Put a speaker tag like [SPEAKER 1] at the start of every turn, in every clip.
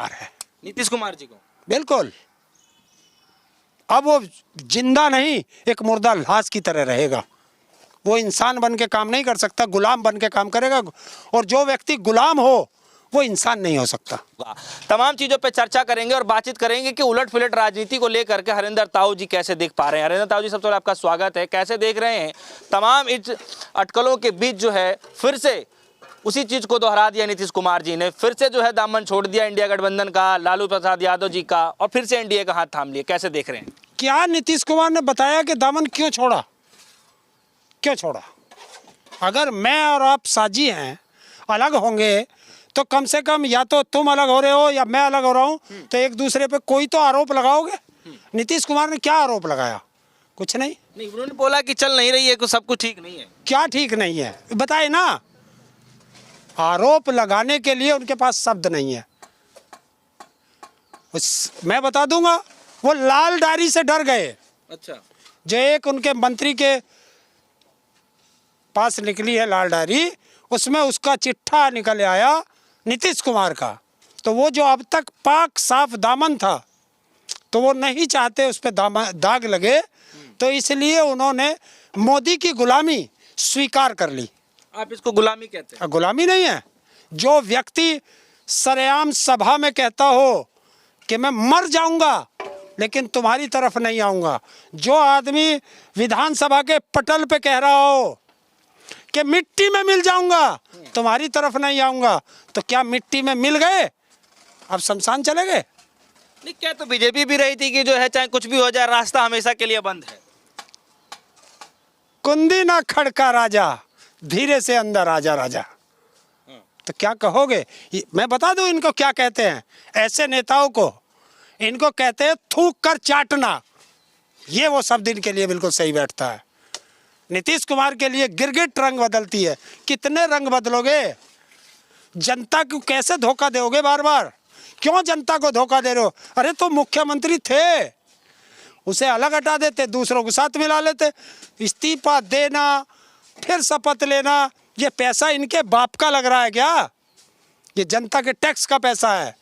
[SPEAKER 1] बेकार है।
[SPEAKER 2] नीतीश कुमार जी को
[SPEAKER 1] बिल्कुल। अब वो जिंदा नहीं, एक मुर्दा लाश की तरह रहेगा। वो इंसान बन के काम नहीं कर सकता, गुलाम बन के काम करेगा। और जो व्यक्ति गुलाम हो वो इंसान नहीं हो सकता।
[SPEAKER 2] तमाम चीजों पे चर्चा करेंगे और बातचीत करेंगे कि उलट पुलट राजनीति को लेकर के हरिंदर ताऊ जी कैसे देख पा रहे हैं। हरिंदर ताऊ जी, सबसे पहले आपका स्वागत है। कैसे देख रहे हैं तमाम इस अटकलों के बीच जो है फिर से उसी चीज को दोहरा दिया नीतीश कुमार जी ने, फिर से जो है दामन छोड़ दिया इंडिया गठबंधन का, लालू प्रसाद यादव जी का, और फिर से एनडीए का हाथ थाम लिया। कैसे देख रहे हैं?
[SPEAKER 1] क्या नीतीश कुमार ने बताया कि दामन क्यों छोड़ा? क्यों छोड़ा? अगर मैं और आप साझी हैं, अलग होंगे, तो कम से कम या तो तुम अलग हो रहे हो या मैं अलग हो रहा हूँ, तो एक दूसरे पे कोई तो आरोप लगाओगे। नीतीश कुमार ने क्या आरोप लगाया? कुछ नहीं।
[SPEAKER 2] उन्होंने बोला कि चल नहीं रही है, कुछ सब कुछ ठीक नहीं है।
[SPEAKER 1] क्या ठीक नहीं है बताए ना। आरोप लगाने के लिए उनके पास शब्द नहीं है। मैं बता दूंगा, वो लाल डायरी से डर गए।
[SPEAKER 2] अच्छा।
[SPEAKER 1] जो एक उनके मंत्री के पास निकली है लाल डायरी, उसमें उसका चिट्ठा निकल आया नीतीश कुमार का। तो वो जो अब तक पाक साफ दामन था, तो वो नहीं चाहते उस पर दाग लगे, तो इसलिए उन्होंने मोदी की गुलामी स्वीकार कर ली।
[SPEAKER 2] आप इसको गुलामी कहते हैं?
[SPEAKER 1] गुलामी नहीं है। जो व्यक्ति सरेआम सभा में कहता हो कि मैं मर जाऊंगा लेकिन तुम्हारी तरफ नहीं आऊंगा, जो आदमी विधानसभा के पटल पे कह रहा हो कि मिट्टी में मिल जाऊंगा तुम्हारी तरफ नहीं आऊंगा, तो क्या मिट्टी में मिल गए? अब शमशान चले गए?
[SPEAKER 2] नहीं, क्या तो बीजेपी भी रही थी कि जो है चाहे कुछ भी हो जाए रास्ता हमेशा के लिए बंद है।
[SPEAKER 1] कुंदी ना खड़का राजा, धीरे से अंदर आजा राजा। तो क्या कहोगे? मैं बता दूं इनको क्या कहते हैं। ऐसे नेताओं को इनको कहते हैं थूक कर चाटना। ये वो शब्द इनके लिए बिल्कुल सही बैठता है। नीतीश कुमार के लिए गिरगिट रंग बदलती है। कितने रंग बदलोगे? जनता को कैसे धोखा दोगे बार बार? क्यों जनता को धोखा दे रहे हो? अरे तो मुख्यमंत्री थे, उसे अलग हटा देते, दूसरों के साथ मिला लेते। इस्तीफा देना, फिर शपथ लेना, ये पैसा इनके बाप का लग रहा है क्या? ये जनता के टैक्स का पैसा है।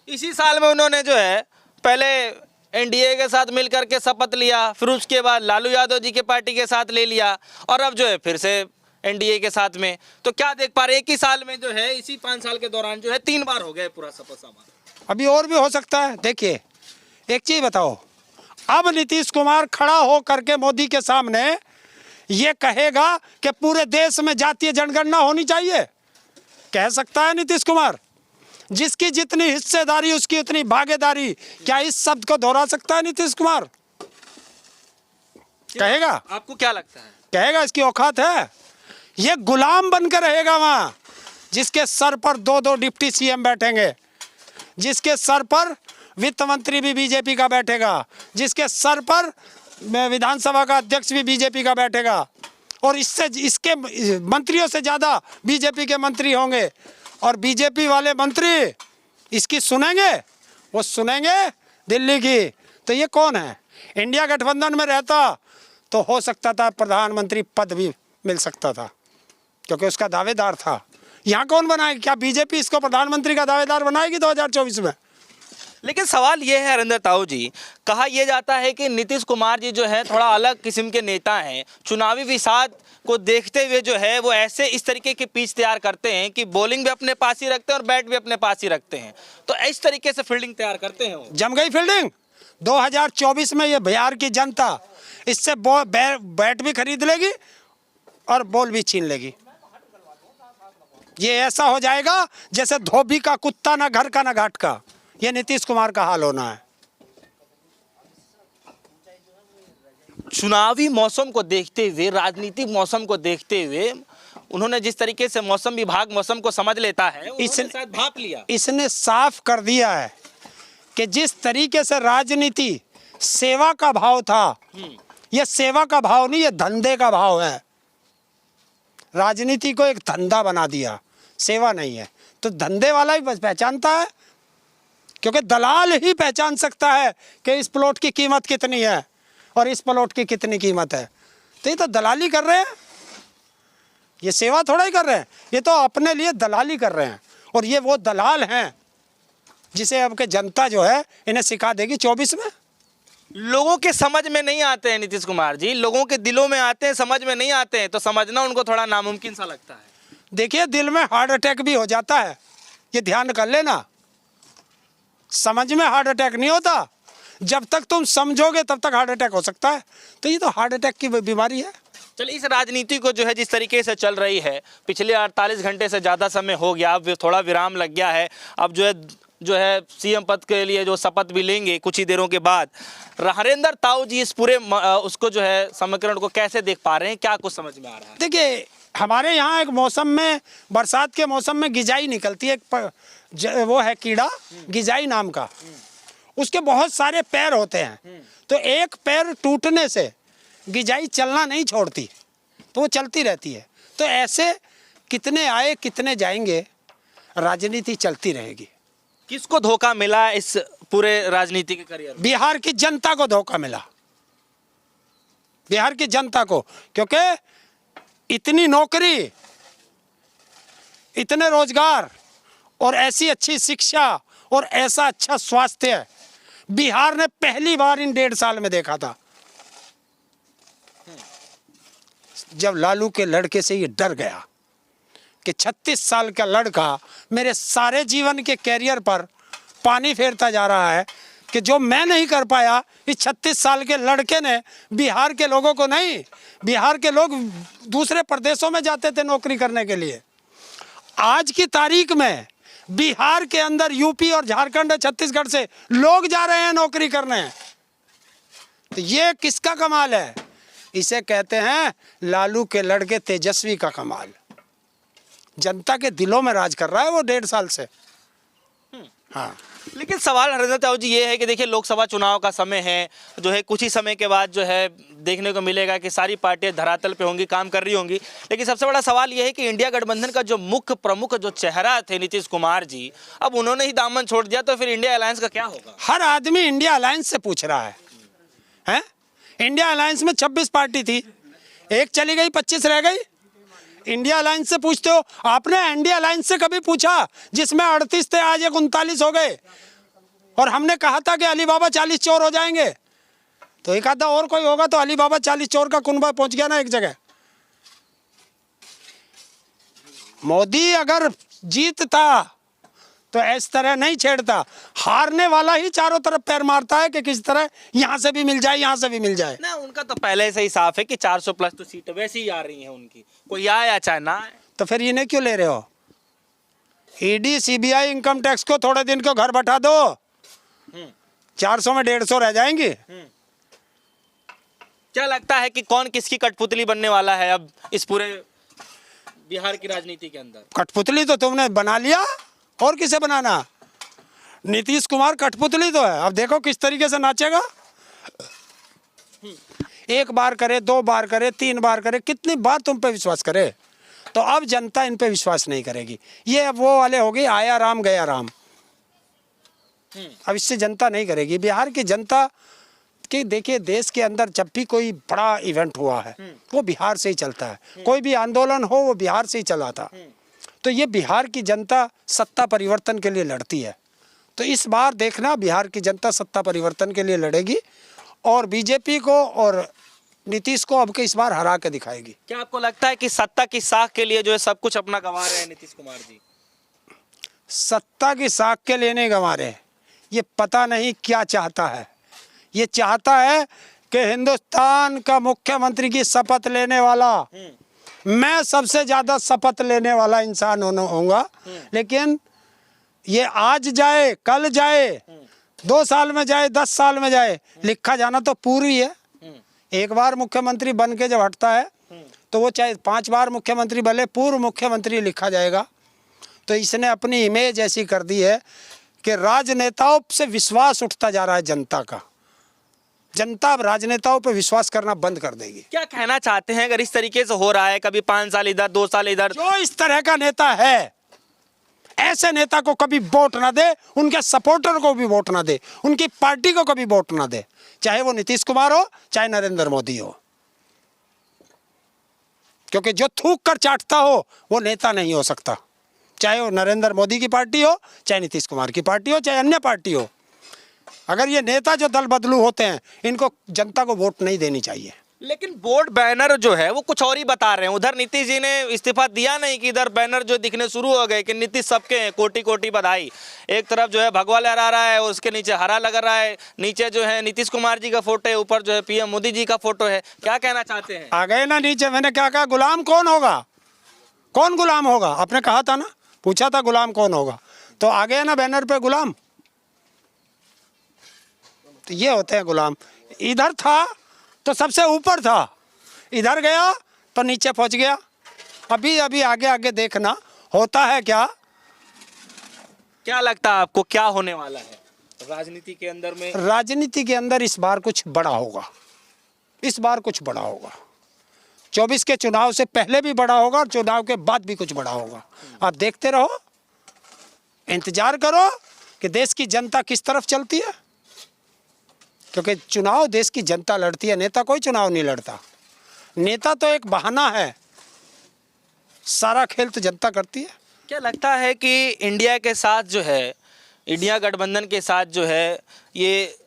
[SPEAKER 2] इसी साल में उन्होंने जो है पहले एनडीए के साथ मिलकर के शपथ लिया, फिर उसके बाद लालू यादव जी के पार्टी के साथ ले लिया, और अब जो है फिर से एनडीए के साथ में। तो क्या देख पा रहे हैं? एक ही साल में जो है, इसी 5 साल के दौरान जो है 3 बार हो गए पूरा शपथ समारोह।
[SPEAKER 1] अभी और भी हो सकता है। देखिए, एक चीज बताओ, अब नीतीश कुमार खड़ा हो करके मोदी के सामने ये कहेगा कि पूरे देश में जातीय जनगणना होनी चाहिए? कह सकता है नीतीश कुमार? जिसकी जितनी हिस्सेदारी उसकी उतनी भागीदारी, क्या इस शब्द को दोहरा सकता है नीतीश कुमार? कहेगा?
[SPEAKER 2] आपको क्या लगता है?
[SPEAKER 1] कहेगा? इसकी औकात है? ये गुलाम बनकर रहेगा वहां, जिसके सर पर 2-2 डिप्टी सीएम बैठेंगे, जिसके सर पर वित्त मंत्री भी बीजेपी का बैठेगा, जिसके सर पर विधानसभा का अध्यक्ष भी बीजेपी का बैठेगा, और इसके मंत्रियों से ज़्यादा बीजेपी के मंत्री होंगे। और बीजेपी वाले मंत्री इसकी सुनेंगे, वो सुनेंगे दिल्ली की। तो ये कौन है? इंडिया गठबंधन में रहता तो हो सकता था प्रधानमंत्री पद भी मिल सकता था, क्योंकि उसका दावेदार था। यहाँ कौन बनाएगा? क्या बीजेपी इसको प्रधानमंत्री का दावेदार बनाएगी 2024 में?
[SPEAKER 2] लेकिन सवाल ये है हरिंदर ताऊ जी, कहा यह जाता है कि नीतीश कुमार जी जो है थोड़ा अलग किस्म के नेता हैं। चुनावी विषाद को देखते हुए जो है वो ऐसे इस तरीके के पिच तैयार करते हैं कि बॉलिंग भी अपने पास ही रखते हैं और बैट भी अपने पास ही रखते हैं। तो इस तरीके से फील्डिंग तैयार करते हैं वो।
[SPEAKER 1] जम गई फील्डिंग 2024 में। ये बिहार की जनता इससे बैट भी खरीद लेगी और बॉल भी छीन लेगी। ये ऐसा हो जाएगा जैसे धोबी का कुत्ता, ना घर का ना घाट का। ये नीतीश कुमार का हाल होना है।
[SPEAKER 2] चुनावी मौसम को देखते हुए, राजनीतिक मौसम को देखते हुए उन्होंने जिस तरीके से मौसम विभाग मौसम को समझ लेता है, उन्होंने शायद भाप लिया।
[SPEAKER 1] इसने साफ कर दिया है कि जिस तरीके से राजनीति सेवा का भाव था, ये सेवा का भाव नहीं, ये धंधे का भाव है। राजनीति को एक धंधा बना दिया, सेवा नहीं है। तो धंधे वाला ही बस पहचानता है, क्योंकि दलाल ही पहचान सकता है कि इस प्लॉट की कीमत कितनी है और इस प्लॉट की कितनी कीमत है। तो ये तो दलाली कर रहे हैं, ये सेवा थोड़ा ही कर रहे हैं, ये तो अपने लिए दलाली कर रहे हैं। और ये वो दलाल हैं जिसे अब के जनता जो है इन्हें सिखा देगी 24 में।
[SPEAKER 2] लोगों के समझ में नहीं आते हैं नीतीश कुमार जी, लोगों के दिलों में आते हैं, समझ में नहीं आते हैं, तो समझना उनको थोड़ा नामुमकिन सा लगता है।
[SPEAKER 1] देखिए, दिल में हार्ट अटैक भी हो जाता है, ये ध्यान कर लेना। समझ में हार्ट अटैक नहीं होता, जब तक तुम समझोगे तब तक हार्ट अटैक हो सकता है। तो ये तो हार्ट अटैक की बीमारी है।
[SPEAKER 2] चलिए, इस राजनीति को जो है जिस तरीके से चल रही है, पिछले 48 घंटे से ज़्यादा समय हो गया, अब थोड़ा विराम लग गया है। अब जो है सीएम पद के लिए जो शपथ भी लेंगे कुछ ही देरों के बाद। हरेंद्र ताऊ जी इस पूरे उसको जो है समीकरण को कैसे देख पा रहे हैं, क्या कुछ समझ में आ रहा है?
[SPEAKER 1] देखिए, हमारे यहाँ एक मौसम में, बरसात के मौसम में गिजाई निकलती है, वो है कीड़ा गिजाई नाम का, उसके बहुत सारे पैर होते हैं। तो एक पैर टूटने से गिजाई चलना नहीं छोड़ती, तो वो चलती रहती है। तो ऐसे कितने आए कितने जाएंगे, राजनीति चलती रहेगी।
[SPEAKER 2] किसको धोखा मिला इस पूरे राजनीति के करियर में?
[SPEAKER 1] बिहार की जनता को धोखा मिला, बिहार की जनता को, क्योंकि इतनी नौकरी, इतने रोजगार और ऐसी अच्छी शिक्षा और ऐसा अच्छा स्वास्थ्य बिहार ने पहली बार इन 1.5 साल में देखा था। जब लालू के लड़के से ये डर गया कि 36 साल का लड़का मेरे सारे जीवन के कैरियर पर पानी फेरता जा रहा है, कि जो मैं नहीं कर पाया इस 36 साल के लड़के ने। बिहार के लोगों को नहीं, बिहार के लोग दूसरे प्रदेशों में जाते थे नौकरी करने के लिए। आज की तारीख में बिहार के अंदर यूपी और झारखंड और छत्तीसगढ़ से लोग जा रहे हैं नौकरी करने। तो ये किसका कमाल है? इसे कहते हैं लालू के लड़के तेजस्वी का कमाल। जनता के दिलों में राज कर रहा है वो 1.5 साल से। हाँ,
[SPEAKER 2] लेकिन सवाल हरेंद्र ताऊ जी ये है कि देखिए, लोकसभा चुनाव का समय है, जो है कुछ ही समय के बाद जो है देखने को मिलेगा कि सारी पार्टियां धरातल पे होंगी, काम कर रही होंगी। लेकिन सबसे बड़ा सवाल ये है कि इंडिया गठबंधन का जो मुख्य प्रमुख जो चेहरा थे नीतीश कुमार जी, अब उन्होंने ही दामन छोड़ दिया, तो फिर इंडिया अलायंस का क्या होगा?
[SPEAKER 1] हर आदमी इंडिया अलायंस से पूछ रहा है? इंडिया अलायंस में 26 पार्टी थी, एक चली गई, 25 रह गई। इंडिया अलायंस से पूछते हो? आपने इंडिया अलायंस से कभी पूछा जिसमें 38 थे, आज 39 हो गए? और हमने कहा था कि अली बाबा 40 चोर हो जाएंगे, तो एक आधा और कोई होगा, तो अली बाबा 40 चोर का कुनबा पहुंच गया ना एक जगह। मोदी अगर जीतता तो इस तरह नहीं छेड़ता। हारने वाला ही चारों तरफ पैर मारता है कि किस तरह यहाँ से भी मिल जाए, यहाँ से भी मिल जाए।
[SPEAKER 2] ना, उनका तो पहले से ही साफ है कि 400 प्लस तो सीट वैसे ही आ रही हैं उनकी, कोई आए या चाहे ना आए।
[SPEAKER 1] तो फिर इन्हें क्यों ले रहे हो? ईडी, सीबीआई, इनकम टैक्स को थोड़े दिन को घर बैठा दो, 400 में 150 रह जाएंगी।
[SPEAKER 2] क्या लगता है कि कौन किसकी कठपुतली बनने वाला है अब इस पूरे बिहार की राजनीति के अंदर?
[SPEAKER 1] कठपुतली तो तुमने बना लिया, और किसे बनाना? नीतीश कुमार कठपुतली तो है। अब देखो किस तरीके से नाचेगा। 1 बार करे, 2 बार करे, 3 बार करे, कितनी बार तुम पे विश्वास करे? तो अब जनता इन पे विश्वास नहीं करेगी। ये अब वो वाले हो गए, आया राम गया राम। अब इससे जनता नहीं करेगी। बिहार की जनता कि देखिए, देश के अंदर जब भी कोई बड़ा इवेंट हुआ है वो बिहार से ही चलता है। कोई भी आंदोलन हो वो बिहार से ही चला था। तो ये बिहार की जनता सत्ता परिवर्तन के लिए लड़ती है। तो इस बार देखना, बिहार की जनता सत्ता परिवर्तन के लिए लड़ेगी और बीजेपी को और नीतीश को अब के इस बार हरा के दिखाएगी।
[SPEAKER 2] क्या आपको लगता है कि सत्ता की साख के लिए जो है सब कुछ अपना गंवा रहे हैं नीतीश कुमार जी?
[SPEAKER 1] सत्ता की साख के लिए नहीं गंवा रहे, ये पता नहीं क्या चाहता है। ये चाहता है कि हिंदुस्तान का मुख्यमंत्री की शपथ लेने वाला, मैं सबसे ज्यादा शपथ लेने वाला इंसान होऊंगा। लेकिन ये आज जाए, कल जाए, 2 साल में जाए, 10 साल में जाए, लिखा जाना तो पूरी है। एक बार मुख्यमंत्री बन के जब हटता है तो वो चाहे 5 बार मुख्यमंत्री भले पूर्व मुख्यमंत्री लिखा जाएगा। तो इसने अपनी इमेज ऐसी कर दी है कि राजनेताओं से विश्वास उठता जा रहा है जनता का। जनता अब राजनेताओं पे विश्वास करना बंद कर देगी।
[SPEAKER 2] क्या कहना चाहते हैं अगर इस तरीके से हो रहा है, कभी 5 साल इधर, 2 साल इधर?
[SPEAKER 1] जो इस तरह का नेता है, ऐसे नेता को कभी वोट ना दे, उनके सपोर्टर को भी वोट ना दे, उनकी पार्टी को कभी वोट ना दे, चाहे वो नीतीश कुमार हो चाहे नरेंद्र मोदी हो। क्योंकि जो थूक कर चाटता हो वो नेता नहीं हो सकता। चाहे वो नरेंद्र मोदी की पार्टी हो, चाहे नीतीश कुमार की पार्टी हो, चाहे अन्य पार्टी हो। अगर ये नेता जो दल बदलू होते हैं, इनको जनता को वोट नहीं देनी चाहिए।
[SPEAKER 2] लेकिन बोर्ड बैनर जो है वो कुछ और ही बता रहे हैं। उधर नीतीश जी ने इस्तीफा दिया नहीं कि इधर बैनर जो दिखने शुरू हो गए कि नीतीश सबके हैं, कोटि कोटि बधाई। एक तरफ जो है भगवा लहरा रहा है, उसके नीचे हरा लग रहा है, नीचे जो है नीतीश कुमार जी का फोटो है, ऊपर जो है पीएम मोदी जी का फोटो है। क्या कहना चाहते हैं?
[SPEAKER 1] आ गए ना नीचे। मैंने क्या कहा, गुलाम कौन होगा? कौन गुलाम होगा? आपने कहा था ना, पूछा था गुलाम कौन होगा, तो आ गए ना बैनर पे गुलाम। तो ये होते हैं गुलाम। इधर था तो सबसे ऊपर था, इधर गया तो नीचे पहुंच गया। अभी अभी आगे आगे देखना होता है क्या।
[SPEAKER 2] क्या लगता है आपको क्या होने वाला है राजनीति के अंदर में?
[SPEAKER 1] राजनीति के अंदर इस बार कुछ बड़ा होगा, इस बार कुछ बड़ा होगा। 24 के चुनाव से पहले भी बड़ा होगा और चुनाव के बाद भी कुछ बड़ा होगा। आप देखते रहो, इंतजार करो कि देश की जनता किस तरफ चलती है, क्योंकि चुनाव देश की जनता लड़ती है, नेता कोई चुनाव नहीं लड़ता। नेता तो एक बहाना है, सारा खेल तो जनता करती है।
[SPEAKER 2] क्या लगता है कि इंडिया के साथ जो है, इंडिया गठबंधन के साथ जो है ये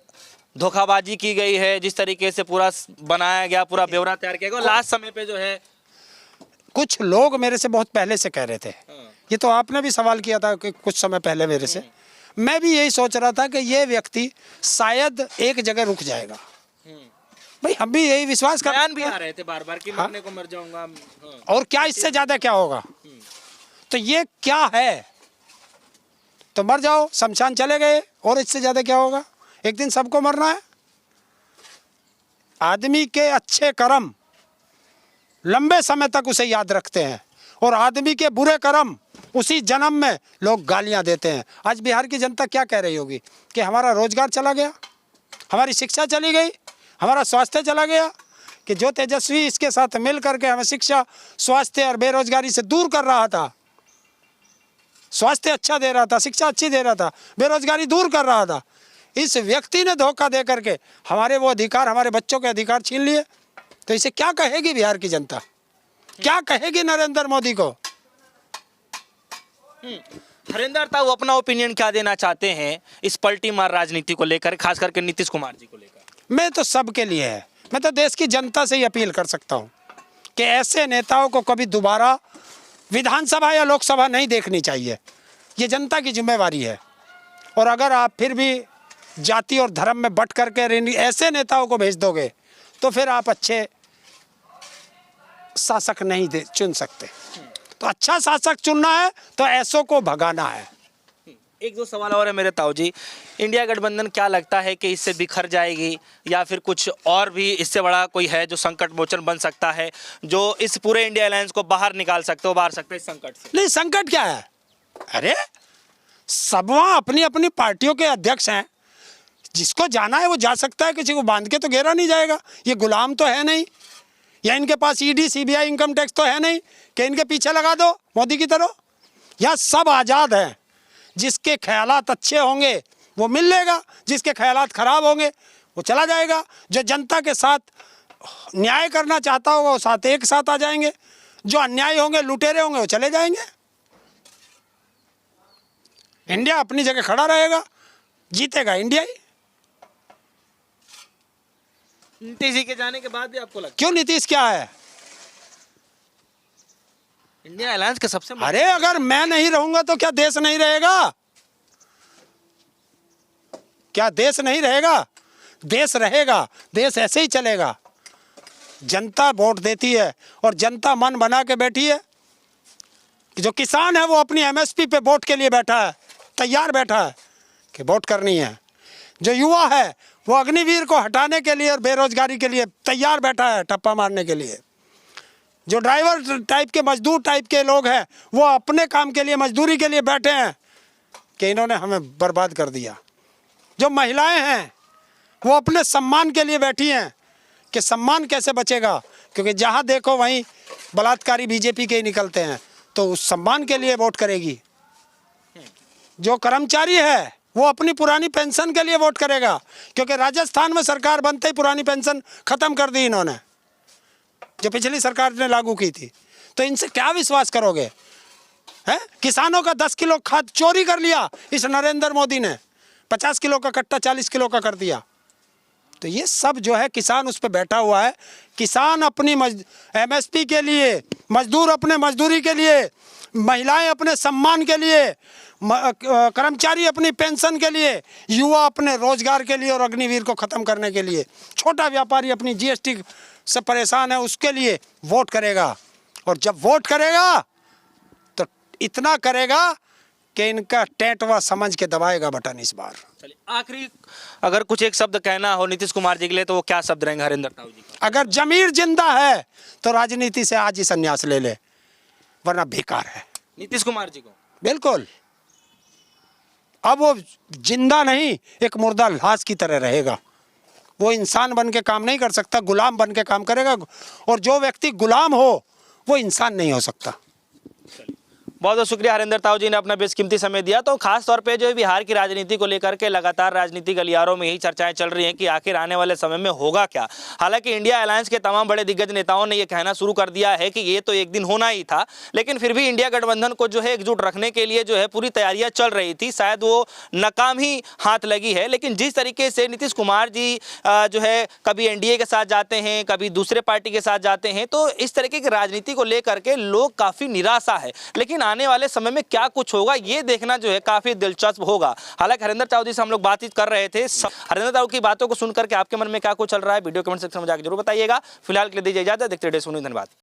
[SPEAKER 2] धोखाबाजी की गई है, जिस तरीके से पूरा बनाया गया, पूरा ब्यौरा तैयार किया गया, लास्ट समय पे जो है
[SPEAKER 1] कुछ लोग मेरे से बहुत पहले से कह रहे थे, ये तो आपने भी सवाल किया था कि कुछ समय पहले मेरे से, मैं भी यही सोच रहा था कि ये व्यक्ति शायद एक जगह रुक जाएगा। भाई हम भी यही विश्वास कर
[SPEAKER 2] बयान भी आ रहे थे बार बार कि मरने को मर जाऊंगा।
[SPEAKER 1] और क्या इससे ज्यादा क्या होगा? तो ये क्या है? तो मर जाओ, शमशान चले गए, और इससे ज्यादा क्या होगा? एक दिन सबको मरना है। आदमी के अच्छे कर्म लंबे समय तक उसे याद रखते हैं, और आदमी के बुरे कर्म उसी जन्म में लोग गालियां देते हैं। आज बिहार की जनता क्या कह रही होगी कि हमारा रोजगार चला गया, हमारी शिक्षा चली गई, हमारा स्वास्थ्य चला गया, कि जो तेजस्वी इसके साथ मिल करके हमें शिक्षा, स्वास्थ्य और बेरोजगारी से दूर कर रहा था, स्वास्थ्य अच्छा दे रहा था, शिक्षा अच्छी दे रहा था, बेरोजगारी दूर कर रहा था, इस व्यक्ति ने धोखा दे करके हमारे वो अधिकार, हमारे बच्चों के अधिकार छीन लिए। तो इसे क्या कहेगी बिहार की जनता? क्या कहेगी नरेंद्र मोदी को?
[SPEAKER 2] हरिंदर ताऊ अपना ओपिनियन क्या देना चाहते हैं इस पलटी मार राजनीति को लेकर, खास करके नीतीश कुमार जी को लेकर?
[SPEAKER 1] मैं तो सबके लिए है, मैं तो देश की जनता से ही अपील कर सकता हूँ कि ऐसे नेताओं को कभी दोबारा विधानसभा या लोकसभा नहीं देखनी चाहिए। ये जनता की जिम्मेवारी है। और अगर आप फिर भी जाति और धर्म में बट करके ऐसे नेताओं को भेज दोगे तो फिर आप अच्छे शासक नहीं चुन सकते। तो अच्छा शासक चुनना है तो ऐसों को भगाना है।
[SPEAKER 2] एक दो सवाल और है मेरे ताऊ जी। इंडिया गठबंधन क्या लगता है कि इससे बिखर जाएगी, या फिर कुछ और भी इससे बड़ा कोई है जो संकट मोचन बन सकता है, जो इस पूरे इंडिया अलायंस को बाहर निकाल सकते हो, उबार सकते हैं इस संकट से?
[SPEAKER 1] नहीं, संकट क्या है? अरे सब वहाँ अपनी अपनी पार्टियों के अध्यक्ष हैं, जिसको जाना है वो जा सकता है, किसी को बांध के तो घेरा नहीं जाएगा। ये गुलाम तो है नहीं, या इनके पास ईडी सीबीआई इनकम टैक्स तो है नहीं कि इनके पीछे लगा दो मोदी की तरह। यहाँ सब आज़ाद हैं। जिसके ख्यालात अच्छे होंगे वो मिल लेगा, जिसके ख्यालात खराब होंगे वो चला जाएगा। जो जनता के साथ न्याय करना चाहता होगा वो साथ एक साथ आ जाएंगे, जो अन्याय होंगे, लुटेरे होंगे, वो चले जाएंगे। इंडिया अपनी जगह खड़ा रहेगा, जीतेगा इंडिया ही।
[SPEAKER 2] नीतीश जी के जाने के बाद भी आपको लगता
[SPEAKER 1] क्यों? नीतीश क्या है?
[SPEAKER 2] इंडिया अलायंस के सबसे
[SPEAKER 1] अरे अगर मैं नहीं रहूंगा तो क्या देश नहीं रहेगा? क्या देश नहीं रहेगा? देश रहेगा, देश ऐसे ही चलेगा। जनता वोट देती है और जनता मन बना के बैठी है कि जो किसान है वो अपनी एमएसपी पे वोट के लिए बैठा है, तैयार बैठा है कि वोट करनी है। जो युवा है वो अग्निवीर को हटाने के लिए और बेरोजगारी के लिए तैयार बैठा है, टप्पा मारने के लिए। जो ड्राइवर टाइप के, मजदूर टाइप के लोग हैं वो अपने काम के लिए, मजदूरी के लिए बैठे हैं कि इन्होंने हमें बर्बाद कर दिया। जो महिलाएं हैं वो अपने सम्मान के लिए बैठी हैं कि सम्मान कैसे बचेगा, क्योंकि जहां देखो वहीं बलात्कारी बीजेपी के ही निकलते हैं, तो उस सम्मान के लिए वोट करेगी। जो कर्मचारी है वो अपनी पुरानी पेंशन के लिए वोट करेगा, क्योंकि राजस्थान में सरकार बनते ही पुरानी पेंशन ख़त्म कर दी इन्होंने, जो पिछली सरकार ने लागू की थी। तो इनसे क्या विश्वास करोगे? है? किसानों का 10 किलो खाद चोरी कर लिया इस नरेंद्र मोदी ने, 50 किलो का कट्टा 40 किलो का कर दिया। तो ये सब जो है किसान उस पर बैठा हुआ है। किसान अपनी MSP के लिए, मजदूर अपने मजदूरी के लिए, महिलाएं अपने सम्मान के लिए, कर्मचारी अपनी पेंशन के लिए, युवा अपने रोजगार के लिए और अग्निवीर को ख़त्म करने के लिए, छोटा व्यापारी अपनी GST से परेशान है उसके लिए वोट करेगा। और जब वोट करेगा तो इतना करेगा कि इनका टेंटवा समझ के दबाएगा बटन इस बार।
[SPEAKER 2] चलिए, आखिरी अगर कुछ एक शब्द कहना हो नीतीश कुमार जी के लिए तो वो क्या शब्द रहेंगे हरिंदर ताऊ जी?
[SPEAKER 1] अगर जमीर जिंदा है तो राजनीति से आज ही संन्यास ले ले, वरना बेकार है।
[SPEAKER 2] नीतीश कुमार जी को
[SPEAKER 1] बिल्कुल, अब वो जिंदा नहीं, एक मुर्दा लाश की तरह रहेगा। वो इंसान बन के काम नहीं कर सकता, गुलाम बन के काम करेगा। और जो व्यक्ति गुलाम हो वो इंसान नहीं हो सकता।
[SPEAKER 2] बहुत बहुत शुक्रिया हरिंदर ताऊ जी ने अपना बेशकीमती समय दिया। तो खास तौर पे जो है बिहार की राजनीति को लेकर के लगातार राजनीति गलियारों में यही चर्चाएं चल रही हैं कि आखिर आने वाले समय में होगा क्या। हालांकि इंडिया अलायंस के तमाम बड़े दिग्गज नेताओं ने यह कहना शुरू कर दिया है कि ये तो एक दिन होना ही था, लेकिन फिर भी इंडिया गठबंधन को जो है एकजुट रखने के लिए जो है पूरी तैयारियां चल रही थी। शायद वो नाकाम ही हाथ लगी है। लेकिन जिस तरीके से नीतीश कुमार जी जो है कभी NDA के साथ जाते हैं, कभी दूसरे पार्टी के साथ जाते हैं, तो इस तरीके की राजनीति को लेकर के लोग काफ़ी निराशा है। लेकिन आने वाले समय में क्या कुछ होगा ये देखना जो है काफी दिलचस्प होगा। हालांकि हरिंदर ताऊ जी से हम लोग बातचीत कर रहे थे। हरिंदर ताऊ की बातों को सुनकर के आपके मन में क्या कुछ चल रहा है वीडियो कमेंट सेक्शन में जाकर जरूर बताइएगा। फिलहाल के लिए दीजिए इजाजत, देखते रहिए। धन्यवाद।